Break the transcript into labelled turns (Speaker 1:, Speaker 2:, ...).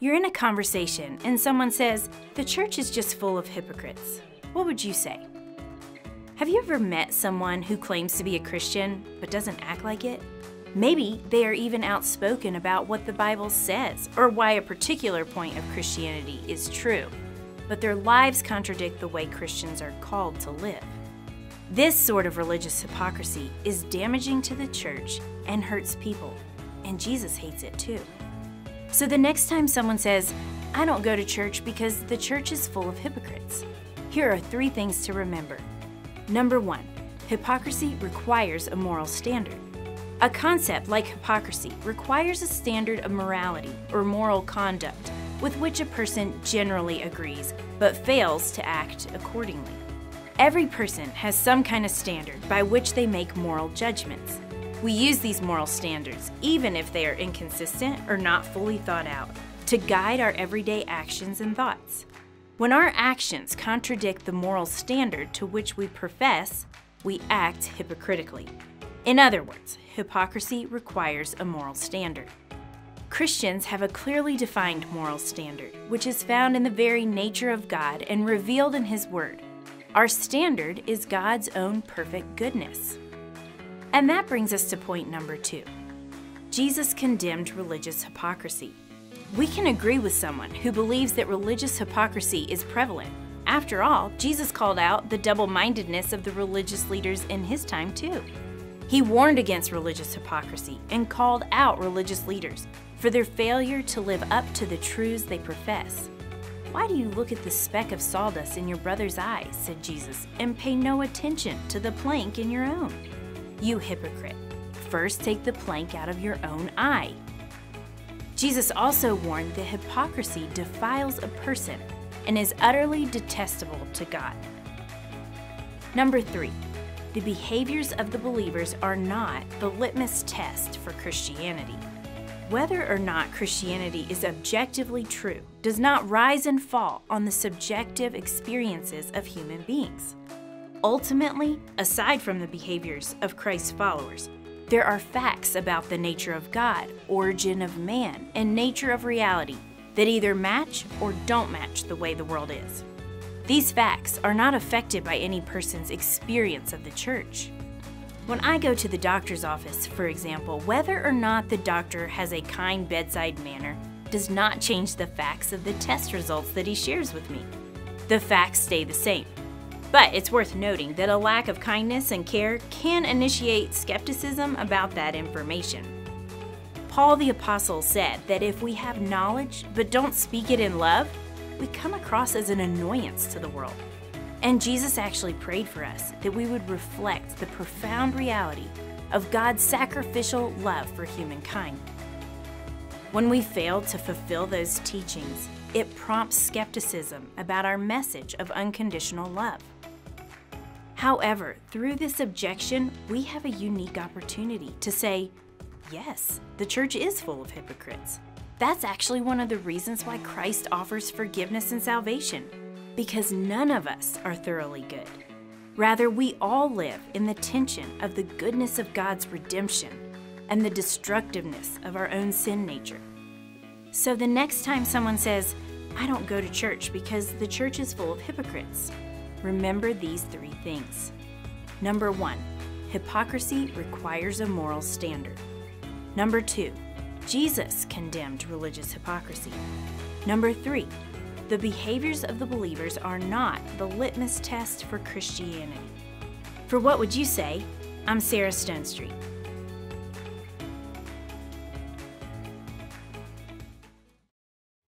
Speaker 1: You're in a conversation and someone says, "The church is just full of hypocrites." What would you say? Have you ever met someone who claims to be a Christian but doesn't act like it? Maybe they are even outspoken about what the Bible says or why a particular point of Christianity is true, but their lives contradict the way Christians are called to live. This sort of religious hypocrisy is damaging to the church and hurts people, and Jesus hates it too. So the next time someone says, "I don't go to church because the church is full of hypocrites," here are 3 things to remember. Number 1, hypocrisy requires a moral standard. A concept like hypocrisy requires a standard of morality or moral conduct with which a person generally agrees but fails to act accordingly. Every person has some kind of standard by which they make moral judgments. We use these moral standards, even if they are inconsistent or not fully thought out, to guide our everyday actions and thoughts. When our actions contradict the moral standard to which we profess, we act hypocritically. In other words, hypocrisy requires a moral standard. Christians have a clearly defined moral standard, which is found in the very nature of God and revealed in His Word. Our standard is God's own perfect goodness. And that brings us to point number 2. Jesus condemned religious hypocrisy. We can agree with someone who believes that religious hypocrisy is prevalent. After all, Jesus called out the double-mindedness of the religious leaders in His time too. He warned against religious hypocrisy and called out religious leaders for their failure to live up to the truths they profess. "Why do you look at the speck of sawdust in your brother's eye," said Jesus, "and pay no attention to the plank in your own? You hypocrite, first take the plank out of your own eye." Jesus also warned that hypocrisy defiles a person and is utterly detestable to God. Number 3, the behaviors of the believers are not the litmus test for Christianity. Whether or not Christianity is objectively true does not rise and fall on the subjective experiences of human beings. Ultimately, aside from the behaviors of Christ's followers, there are facts about the nature of God, origin of man, and nature of reality that either match or don't match the way the world is. These facts are not affected by any person's experience of the church. When I go to the doctor's office, for example, whether or not the doctor has a kind bedside manner does not change the facts of the test results that he shares with me. The facts stay the same. But it's worth noting that a lack of kindness and care can initiate skepticism about that information. Paul the Apostle said that if we have knowledge but don't speak it in love, we come across as an annoyance to the world. And Jesus actually prayed for us that we would reflect the profound reality of God's sacrificial love for humankind. When we fail to fulfill those teachings, it prompts skepticism about our message of unconditional love. However, through this objection, we have a unique opportunity to say, yes, the church is full of hypocrites. That's actually one of the reasons why Christ offers forgiveness and salvation, because none of us are thoroughly good. Rather, we all live in the tension of the goodness of God's redemption and the destructiveness of our own sin nature. So the next time someone says, "I don't go to church because the church is full of hypocrites," remember these 3 things. Number 1, hypocrisy requires a moral standard. Number 2, Jesus condemned religious hypocrisy. Number 3, the behaviors of the believers are not the litmus test for Christianity. For What Would You Say? I'm Sarah Stonestreet.